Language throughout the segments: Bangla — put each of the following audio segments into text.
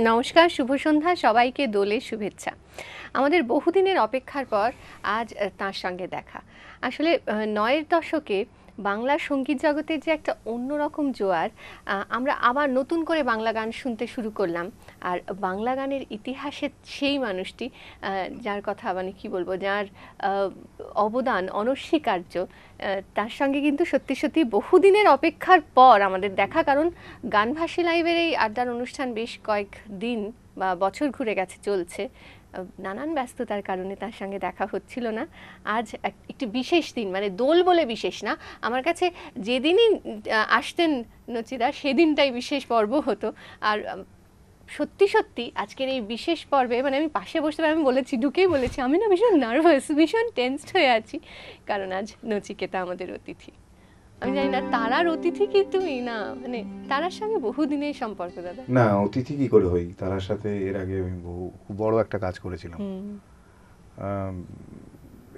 নমস্কার, শুভ সন্ধ্যা সবাইকে, দোলের শুভেচ্ছা। আমাদের বহুদিনের অপেক্ষার পর আজ তাঁর সঙ্গে দেখা। আসলে ৯-এর দশকে বাংলা সঙ্গীত জগতের যে একটা অন্যরকম জোয়ার, আমরা আবার নতুন করে বাংলা গান শুনতে শুরু করলাম। আর বাংলা গানের ইতিহাসের সেই মানুষটি, যার কথা মানে কি বলবো, যার অবদান অনস্বীকার্য, তার সঙ্গে কিন্তু সত্যি সত্যি বহুদিনের অপেক্ষার পর আমাদের দেখা। কারণ গানভাসী লাইভের এই আড্ডার অনুষ্ঠান বেশ কয়েক দিন বা বছর ঘুরে গেছে, চলছে। নানান ব্যস্ততার কারণে তার সঙ্গে দেখা হচ্ছিল না। আজ একটি বিশেষ দিন, মানে দোল বলে বিশেষ না, আমার কাছে যেদিনই আসতেন নচিদা সেদিনটাই বিশেষ পর্ব হতো। আর সত্যি সত্যি আজকের এই বিশেষ পর্বে মানে আমি পাশে বসতে আমি বলেছি, ঢুকেই বলেছি, আমি না ভীষণ নার্ভাস, ভীষণ টেনসড হয়ে আছি, কারণ আজ নচিকেতা আমাদের অতিথি। আমি জানি না তারার অতিথি কি তুমি, না মানে তারার সঙ্গে বহুদিনের সম্পর্ক দাদা। না, অতিথি কি করে হই, তারার সাথে এর আগে আমি খুব বড় একটা কাজ করেছিলাম।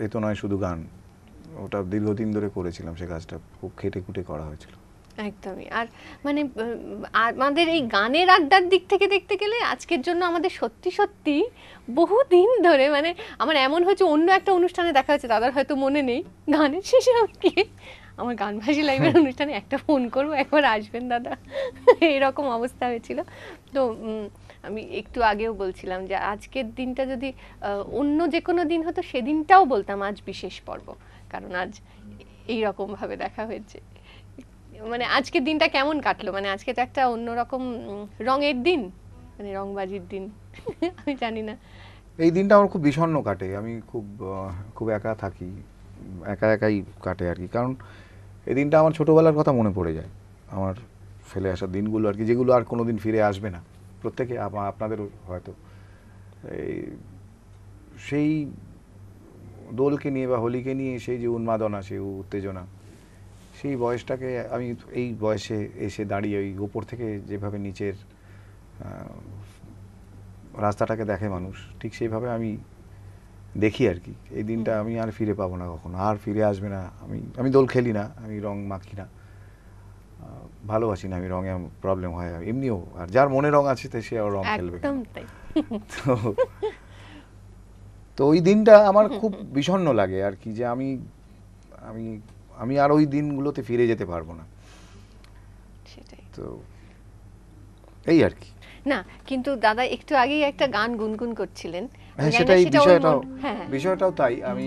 এ তো নয় শুধু গান, ওটা দীর্ঘদিন ধরে করেছিলাম, সে কাজটা খুব খেটে খুঁটে করা হয়েছিল। একদমই। আর মানে আমাদের এই গানের আড্ডার দিক থেকে দেখতে গেলে আজকের জন্য আমাদের সত্যি সত্যি বহুদিন ধরে, মানে আমার এমন হয়েছে অন্য একটা অনুষ্ঠানে দেখা হয়েছে, দাদার হয়তো মনে নেই, গানের শেষে আমি আমার গানভাসী লাইভের অনুষ্ঠানে একটা ফোন করবো, একবার আসবেন দাদা, এইরকম অবস্থা হয়েছিল। তো আমি একটু আগেও বলছিলাম যে আজকের দিনটা যদি অন্য যে কোনো দিন হতো সেদিনটাও বলতাম আজ বিশেষ পর্ব, কারণ আজ এইরকমভাবে দেখা হয়েছে। মানে আজকের দিনটা কেমন কাটলো? মানে আজকে তো একটা অন্যরকম রঙের দিন, মানে রংবাজির দিন। আমি জানি না, এই দিনটা আমার খুব বিষণ্ণ কাটে, আমি খুব একা থাকি, একা একাই কাটে আর কি। কারণ এই দিনটা আমার ছোটোবেলার কথা মনে পড়ে যায়, আমার ফেলে আসা দিনগুলো আর কি, যেগুলো আর কোনো দিন ফিরে আসবে না। প্রত্যেকে আপনাদেরও হয়তো সেই দোলকে নিয়ে বা হোলিকে নিয়ে সেই যে উন্মাদনা, সেই উত্তেজনা, সেই বয়সটাকে আমি এই বয়সে এসে দাঁড়িয়ে ওই ওপর থেকে যেভাবে নিচের রাস্তাটাকে দেখে মানুষ, ঠিক সেইভাবে আমি দেখি আর কি। এই দিনটা আমি আর ফিরে পাবো না কখনো, আর ফিরে আসবে না। আমি দোল খেলি না, আমি রং মাখি না, ভালোবাসি না, আমি রঙে প্রবলেম হয় এমনিও। আর যার মনে রং আছে সে আর রং খেলবে। তো ওই দিনটা আমার খুব বিষণ্ণ লাগে আর কি, যে আমি আমি আমি আর ওই দিনগুলোতে ফিরে যেতে পারবো না। সেটাই তো, এই আর কি। না কিন্তু দাদা একটু আগেই একটা গান গুনগুন করছিলেন। হ্যাঁ, সেটাই বিষয়টাও তাই। আমি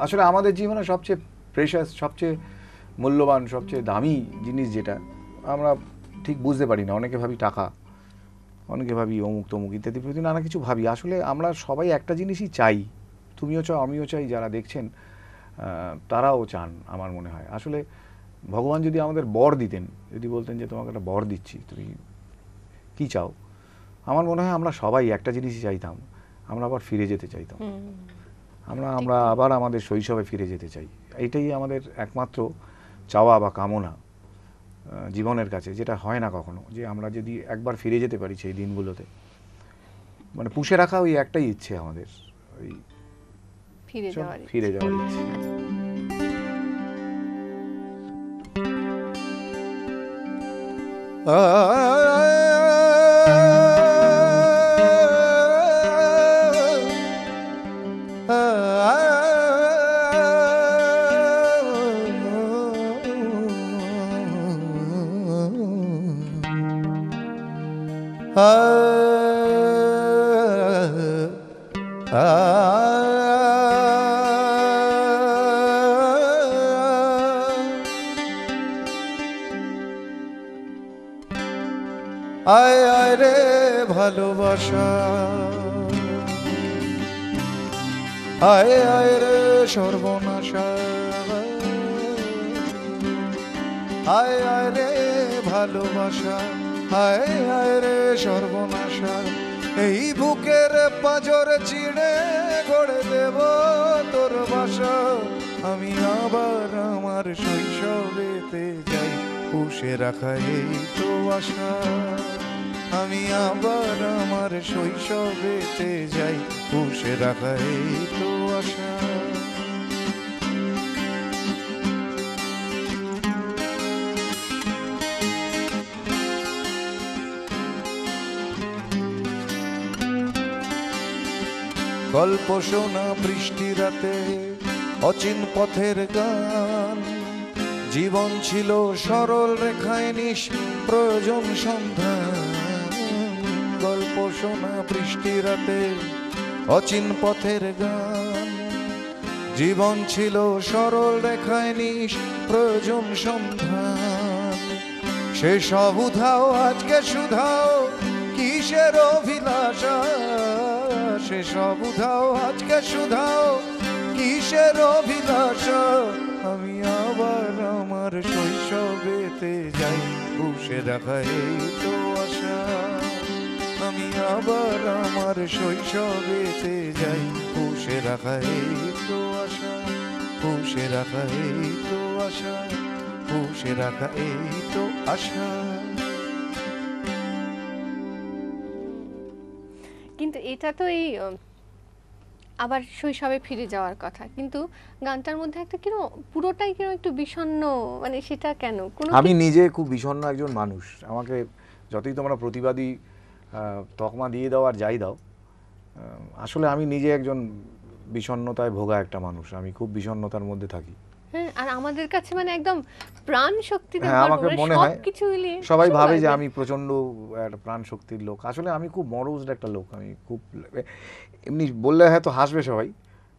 আসলে আমাদের জীবনে সবচেয়ে প্রেশাস, সবচেয়ে মূল্যবান, সবচেয়ে দামি জিনিস যেটা আমরা ঠিক বুঝতে পারি না। অনেকে ভাবি টাকা, অনেকে ভাবি অমুক তমুক ইত্যাদি প্রতি নানা কিছু ভাবি। আসলে আমরা সবাই একটা জিনিসই চাই, তুমিও চাও, আমিও চাই, যারা দেখছেন তারাও চান আমার মনে হয়। আসলে ভগবান যদি আমাদের বর দিতেন, যদি বলতেন যে তোমাকে একটা বর দিচ্ছি, তুমি কি চাও, আমার মনে হয় আমরা সবাই একটা জিনিসই চাইতাম, আমরা আবার ফিরে যেতে চাইতাম। আমরা আবার আমাদের শৈশবে ফিরে যেতে চাই। এইটাই আমাদের একমাত্র চাওয়া বা কামনা জীবনের কাছে, যেটা হয় না কখনো, যে আমরা যদি একবার ফিরে যেতে পারি সেই দিনগুলোতে। মানে পুষে রাখা ওই একটাই ইচ্ছে আমাদের, ওই ফিরে যাওয়ার ইচ্ছে। আয় আয় রে ভালোবাসা, আয় আয় রে সর্বনাশা, আয় আয় রে ভালোবাসা, আয় আয় রে সর্বনাশা। এই বুকের পাঁজর চিড়ে গড়ে দেব তোর বাসা। আমি আবার আমার শৈশবেতে যাই, পুষে রাখা এই তো আশা। আমি আবার আমার শৈশবেতে যাই, পুষে রাখা এই তো আশা। গল্প শোনা বৃষ্টি রাতে, অচিন পথের গান। জীবন ছিল সরল রেখায় প্রয়োজন সন্ধান। গল্প শোনা বৃষ্টি রাতে, অচিন পথের গান। জীবন ছিল সরল রেখায় প্রয়োজন সন্ধান। সে সব উধাও আজকে শুধাও কিসের অভিলাষা। সে সব উধাও আজকে শুধাও কিসের অভিলাষা। আমি আবার আমার শৈশবেতে যাই, বসে রাখা এই তো আশা। আমি আবার আমার শৈশবেতে যাই, বসে রাখা এই তো আশা। বসে রাখা এই তো আশা, বসে রাখা এই তো আশা। কিন্তু এটা তো এই আবার শৈশবে ফিরে যাওয়ার কথা, কিন্তু গানটার মধ্যে একটা কেন পুরোটাই কেন একটু বিষণ্ণ, মানে সেটা কেন? আমি নিজে খুব বিষণ্ণ একজন মানুষ। আমাকে যতই তোমরা প্রতিবাদী তকমা দিয়ে দাও আর যাই দাও, আসলে আমি নিজে একজন বিষণ্ণতায় ভোগা একটা মানুষ। আমি খুব বিষণ্ণতার মধ্যে থাকি। হ্যাঁ, আর আমাদের কাছে মানে একদম প্রাণ শক্তিতে আমাকে মনে হয় সবকিছু মিলিয়ে সবাই ভাবে যে আমি প্রচন্ড একটা প্রাণ শক্তির লোক। আসলে আমি খুব মরোজড একটা লোক। আমি খুব এমনি বললে হয়তো হাসবে সবাই,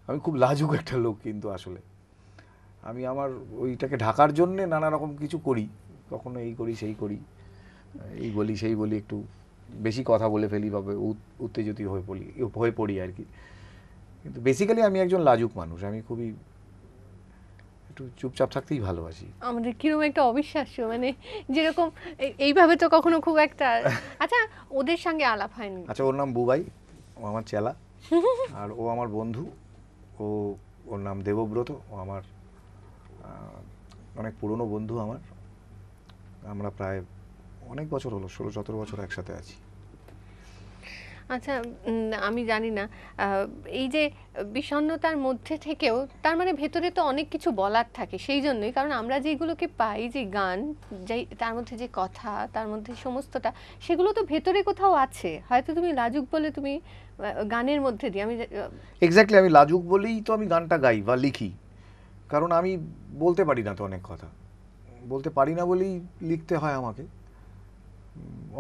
আমি খুব লাজুক একটা লোক। কিন্তু আসলে আমি আমার ওইটাকে ঢাকার জন্যে নানা রকম কিছু করি। কখনো এই করি সেই করি, এই বলি সেই বলি, একটু বেশি কথা বলে ফেলি বা উত্তেজিত হয়ে পড়ি আর কি। কিন্তু বেসিক্যালি আমি একজন লাজুক মানুষ। আমি খুবই একটু চুপচাপ থাকতেই ভালোবাসি। আমাদের কিরকম একটা অবিশ্বাস্য, মানে যেরকম এইভাবে তো কখনো খুব একটা। আচ্ছা, ওদের সঙ্গে আলাপ হয়নি? আচ্ছা, ওর নাম বুবাই, ও আমার চেলা। আর ও আমার বন্ধু। ওর নাম দেবব্রত। ও আমার অনেক পুরনো বন্ধু আমার। আমরা প্রায় অনেক বছর হলো, 16-17 বছর একসাথে আছি। আচ্ছা, আমি জানি না এই যে বিষণ্ণতার মধ্যে থেকেও তার মানে ভেতরে তো অনেক কিছু বলার থাকে। সেই জন্যই, কারণ আমরা যেগুলোকে পাই, যে গান, যেই তার মধ্যে যে কথা, তার মধ্যে সমস্তটা, সেগুলো তো ভেতরে কোথাও আছে। হয়তো তুমি লাজুক বলে তুমি গানের মধ্যে দিয়ে, আমি এক্স্যাক্টলি আমি লাজুক বলেই তো আমি গানটা গাই বা লিখি। কারণ আমি বলতে পারি না তো অনেক কথা, বলতে পারি না বলেই লিখতে হয় আমাকে।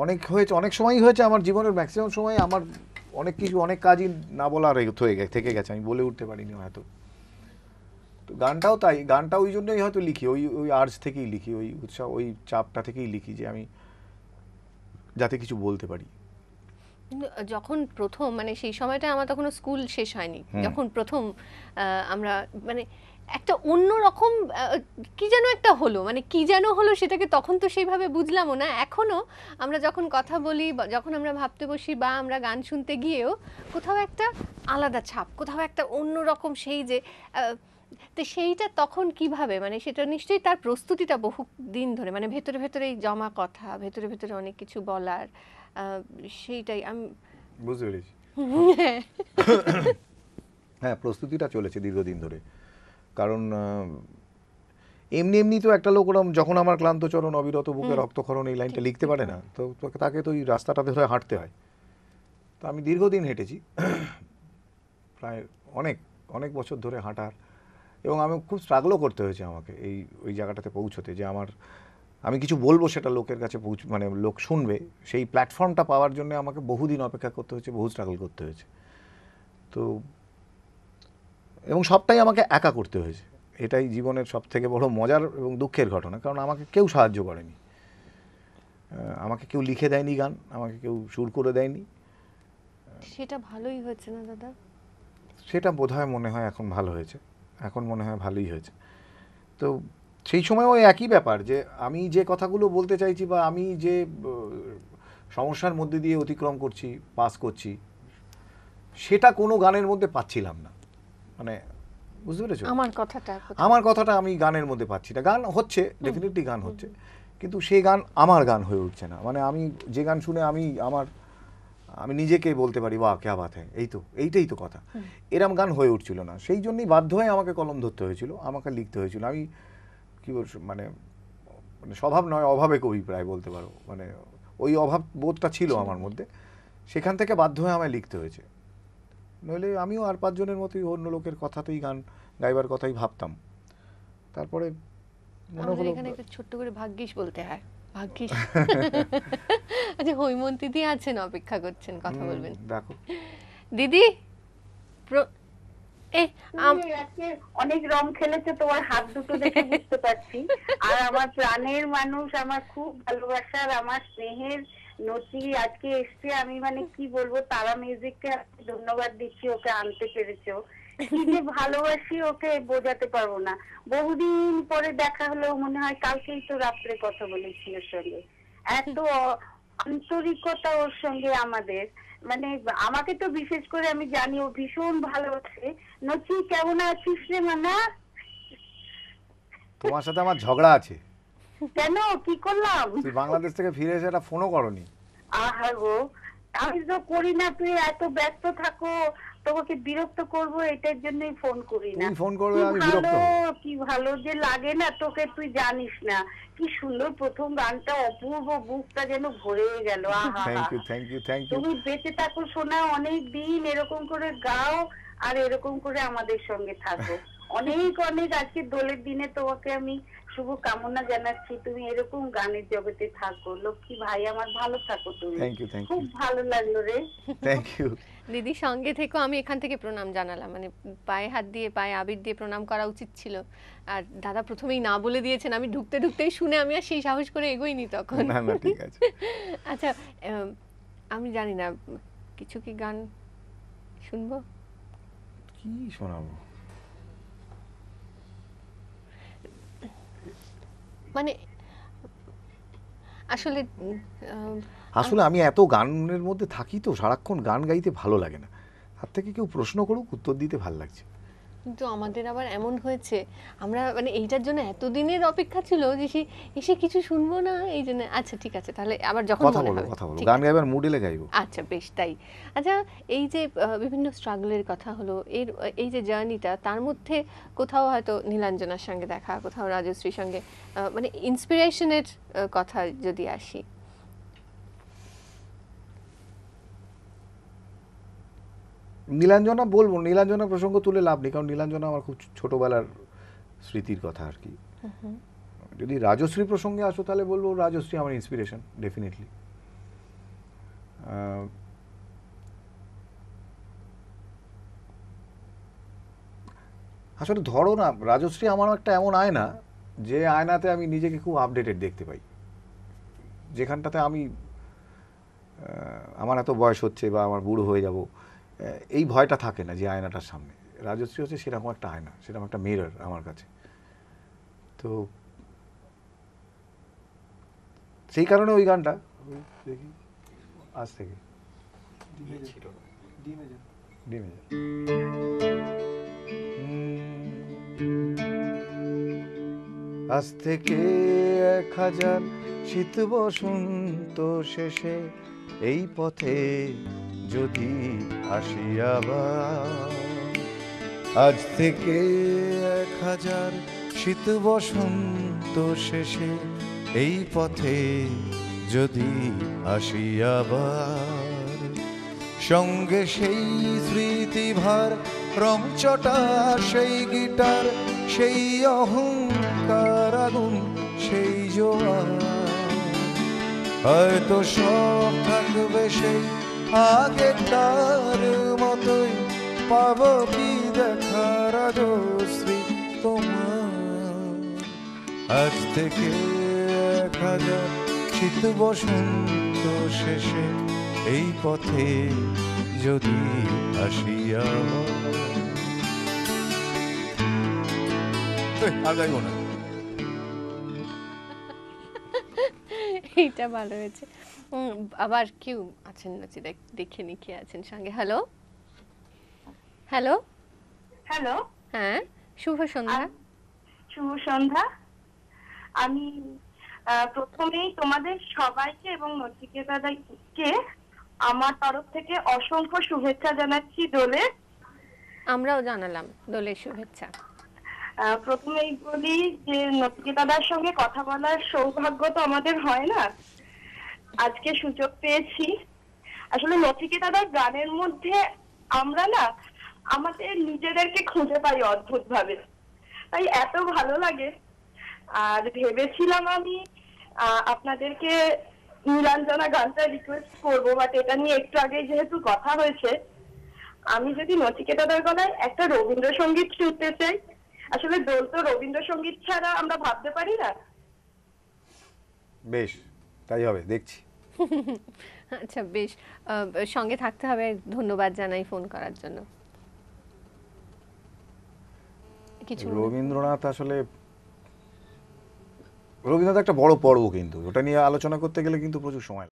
অনেক হয়েছে, অনেক সময়ই হয়েছে আমার জীবনের ম্যাক্সিমাম সময় আমার অনেক কিছু, অনেক কাজই না বলার থেকে গেছে, আমি বলে উঠতে পারিনি হয়তো। তো গানটাও তাই, গানটা ওই জন্যই হয়তো লিখি, ওই ওই আর্জ থেকেই লিখি, ওই উৎসাহ, ওই চাপটা থেকেই লিখি যে আমি যাতে কিছু বলতে পারি। যখন প্রথম, মানে সেই সময়টা আমার তখন স্কুল শেষ হয়নি, যখন প্রথম আমরা মানে একটা অন্যরকম কি যেন একটা হলো, মানে কি যেন হলো সেটাকে তখন তো সেইভাবে বুঝলামও না। এখনো আমরা যখন কথা বলি, যখন আমরা ভাবতে বসি, বা আমরা গান শুনতে গিয়েও কোথাও একটা আলাদা ছাপ, কোথাও একটা অন্যরকম, সেই যে তো সেইটা তখন কিভাবে, মানে সেটা নিশ্চয়ই তার প্রস্তুতিটা বহু দিন ধরে, মানে ভেতরে ভেতরে এই জমা কথা, ভেতরে ভেতরে অনেক কিছু বলার, সেইটাই আমি বুঝতে পেরেছি। হ্যাঁ, প্রস্তুতিটা চলেছে দীর্ঘদিন ধরে। কারণ এমনি এমনি তো একটা লোক ওরকম, যখন আমার ক্লান্ত চরণ অবিরত বুকে রক্তক্ষরণ এই লাইনটা লিখতে পারে না, তো তাকে তো ওই রাস্তাটা ধরে হাঁটতে হয়। তো আমি দীর্ঘদিন হেঁটেছি, প্রায় অনেক অনেক বছর ধরে হাঁটার, এবং আমি খুব স্ট্রাগলও করতে হয়েছে আমাকে এই ওই জায়গাটাতে পৌঁছতে, যে আমি কিছু বলবো সেটা লোকের কাছে মানে লোক শুনবে, সেই প্ল্যাটফর্মটা পাওয়ার জন্য আমাকে বহুদিন অপেক্ষা করতে হয়েছে, বহু স্ট্রাগল করতে হয়েছে। তো এবং সবটাই আমাকে একা করতে হয়েছে। এটাই জীবনের সব থেকে বড় মজার এবং দুঃখের ঘটনা, কারণ আমাকে কেউ সাহায্য করেনি। আমাকে কেউ লিখে দেয়নি গান, আমাকে কেউ সুর করে দেয়নি। সেটা ভালোই হয়েছে না দাদা? সেটা বোধহয় মনে হয় এখন ভালো হয়েছে, এখন মনে হয় ভালোই হয়েছে। তো সেই সময় ওই একই ব্যাপার, যে আমি যে কথাগুলো বলতে চাইছি বা আমি যে সমস্যার মধ্যে দিয়ে অতিক্রম করছি, পাস করছি, সেটা কোনো গানের মধ্যে পাচ্ছিলাম না। মানে বুঝতে পেরেছো? আমার কথাটা আমি গানের মধ্যে পাচ্ছি না। গান হচ্ছে, ডেফিনেটলি গান হচ্ছে, কিন্তু সেই গান আমার গান হয়ে উঠছে না। মানে আমি যে গান শুনে আমি নিজেকে বলতে পারি, বাহ ক্যা বাত হ্যাঁ, এইটাই তো কথা, এরম গান হয়ে উঠছিল না। সেই জন্যই বাধ্য হয়ে আমাকে কলম ধরতে হয়েছিল, আমাকে লিখতে হয়েছিল। আমি কি বলছি, মানে স্বভাব নয়, অভাবে কবি প্রায় বলতে পারো। মানে ওই অভাব বোধটা ছিল আমার মধ্যে, সেখান থেকে বাধ্য হয়ে আমায় লিখতে হয়েছে। নইলে আমিও আর 5 জনের মতোই অন্য লোকের কথাতেই গান গাইবার কথাই ভাবতাম। তারপরে মনে আমাদের হলো এখানে একটা ছোট্ট করে ভাগ্যিস বলতে হয়, ভাগ্যিস। আচ্ছা, হৈমন্তী দি আছেন, অপেক্ষা করছেন, কথা বলবেন। দেখো দিদি এ আজকে অনেক রং খেলেছে তোমার হাত দুটো দেখে বুঝতে পারছি। আর আমার প্রাণের মানুষ, আমার খুব ভালোবাসার, আমার স্নেহের নচি আজকে এসছে। আমি মানে কি বলবো, তারা মিউজিককে ধন্যবাদ দিচ্ছি, ওকে আনতে পেরেছো। কি যে ভালোবাসি ওকে বোঝাতে পারবো না। বহুদিন পরে দেখা হলো, মনে হয় কালকেই তো রাত্রে কথা বলেছি ওর সঙ্গে। এত আন্তরিকতা ওর সঙ্গে আমাদের, মানে আমাকে তো বিশেষ করে আমি জানি ও ভীষণ ভালোবাসে। নচি কেমন আছিস রে মানা? তোমার সাথে আমার ঝগড়া আছে। কেন, কি করলাম? তুই বাংলাদেশ থেকে ফিরে এসে একটা ফোনও করনি। আহা গো, আমি তো করি না, তুই এত ব্যস্ত থাকো, তোমাকে বিরক্ত করব এটার জন্যই ফোন করি না। তুমি ফোন করবে, আমি বিরক্ত হব। কি ভালো যে লাগে না তোকে, তুই জানিস না কি সুন্দর প্রথম গানটা, অপূর্ব, বুকটা যেন ভরে গেল। আহা, thank you thank you thank you. তুমি বেঁচে থাকো সোনা, অনেক দিন এরকম করে গাও আর এরকম করে আমাদের সঙ্গে থাকো। অনেক অনেক আজকে দোলের দিনে তোমাকে আমি শুভ কামনা জানাচ্ছি, তুমি এরকম গানের জগতে থাকো। লক্ষ্মী ভাই আমার, ভালো থাকো তুমি। থ্যাংক ইউ থ্যাংক ইউ খুব ভালো লাগলো রে। Thank you. দিদি সঙ্গে থেকেও আমি এখান থেকে প্রণাম জানালাম, মানে পায়ে হাত দিয়ে, পায়ে আবির দিয়ে প্রণাম করা উচিত ছিল। আর দাদা প্রথমেই না বলে দিয়েছেন, আমি ঢুকতে ঢুকতেই শুনে আমি আর সেই সাহস করে এগোইনি তখন। না না ঠিক আছে। আচ্ছা, আমি জানি না, কিছু কি গান শুনবো? কি শোনাবো? মানে আসলে আসলে আমি এত গানের মধ্যে থাকি তো, সারাক্ষণ গান গাইতে ভালো লাগে না। তার থেকে কেউ প্রশ্ন করুক, উত্তর দিতে ভালো লাগছে। কিন্তু আমাদের আবার এমন হয়েছে, আমরা মানে এইটার জন্য এতদিনের অপেক্ষা ছিল যে এসে কিছু শুনবো না, এই জন্য। আচ্ছা ঠিক আছে, তাহলে আবার যখন কথা মনে বলবো হবে। কথা বলবো, ঠিক গান আছে। গাইবার মুডেলে গাইবো। আচ্ছা বেশ তাই। আচ্ছা, এই যে বিভিন্ন স্ট্রাগলের কথা হলো, এই যে জার্নিটা, তার মধ্যে কোথাও হয়তো নীলাঞ্জনার সঙ্গে দেখা, কোথাও রাজশ্রীর সঙ্গে, মানে ইন্সপিরেশনের কথা যদি আসি। নীলাঞ্জনা বলবো, নীলাঞ্জনা প্রসঙ্গ তুলে লাভ নেই, কারণ নীলাঞ্জনা আমার খুব ছোটবেলার স্মৃতির কথা আর কি। যদি রাজশ্রী প্রসঙ্গে আসো তাহলে বলবো রাজশ্রী আমার ইন্সপিরেশন ডেফিনেটলি। আসলে ধরো না, রাজশ্রী আমার একটা এমন আয়না, যে আয়নাতে আমি নিজেকে খুব আপডেটেড দেখতে পাই। যেখানটাতে আমি আমার এত বয়স হচ্ছে বা আমার বুড়ো হয়ে যাব, এই ভয়টা থাকে না যে আয়নাটার সামনে। রাজশ্রী হচ্ছে সেরকম একটা আয়না, সেরকম একটা মিরর আমার কাছে। তো সেই কারণে ওই গানটা দেখি আজ থেকে আজ থেকে 1000 শীত বসন্ত শেষে এই পথে যদি আসি আবার। আজ থেকে 1000 শীত বসন্ত শেষে এই পথে যদি আসি আবার। সঙ্গে সেই স্মৃতিভার, রংচটা সেই গিটার, সেই অহংকার আগুন, সেই জোয়ার। হয়তো সব থাকবে সেই আগেকার মতোই, পাবো কি দেখার রাজশ্রী তোমার। আজ থেকে 1000 শীত বসন্ত শেষে এই পথে যদি আসিয়া। আর গাইব না। এইটা ভালো হয়েছে। আবার কেউ আছেন নাকি দেখে নি কে আছেন সঙ্গে। হ্যালো হ্যালো হ্যালো, হ্যাঁ, শুভ সন্ধ্যা। শুভ সন্ধ্যা। আমি প্রথমেই তোমাদের সবাইকে এবং নচিকেতাকে আমার তরফ থেকে অসংখ্য শুভেচ্ছা জানাচ্ছি দোলে। আমরাও জানালাম দোলের শুভেচ্ছা। প্রথমেই বলি যে নচিকেতার সঙ্গে কথা বলার সৌভাগ্য তো আমাদের হয় না, আজকে সুযোগ পেয়েছি। আসলে নচিকেতার গানের মধ্যে আমরা না আমাদের নিজেদেরকে খুঁজে পাই অদ্ভুত ভাবে, তাই এত ভালো লাগে। আর ভেবেছিলাম আমি আপনাদেরকে নীলাঞ্জনা গানটা রিকোয়েস্ট করবো, বাট এটা নিয়ে একটু আগে যেহেতু কথা হয়েছে, আমি যদি নচিকেতাদের গলায় একটা রবীন্দ্রসঙ্গীত শুনতে চাই। আসলে দোল তো রবীন্দ্রসঙ্গীত ছাড়া আমরা ভাবতে পারি না। বেশ, তাই হবে, দেখছি। আচ্ছা বেশ, সঙ্গে থাকতে হবে। ধন্যবাদ জানাই ফোন করার জন্য। কিছু রবীন্দ্রনাথ আসলে রবীন্দ্রনাথ একটা বড় পর্ব, কিন্তু ওটা নিয়ে আলোচনা করতে গেলে কিন্তু প্রচুর সময়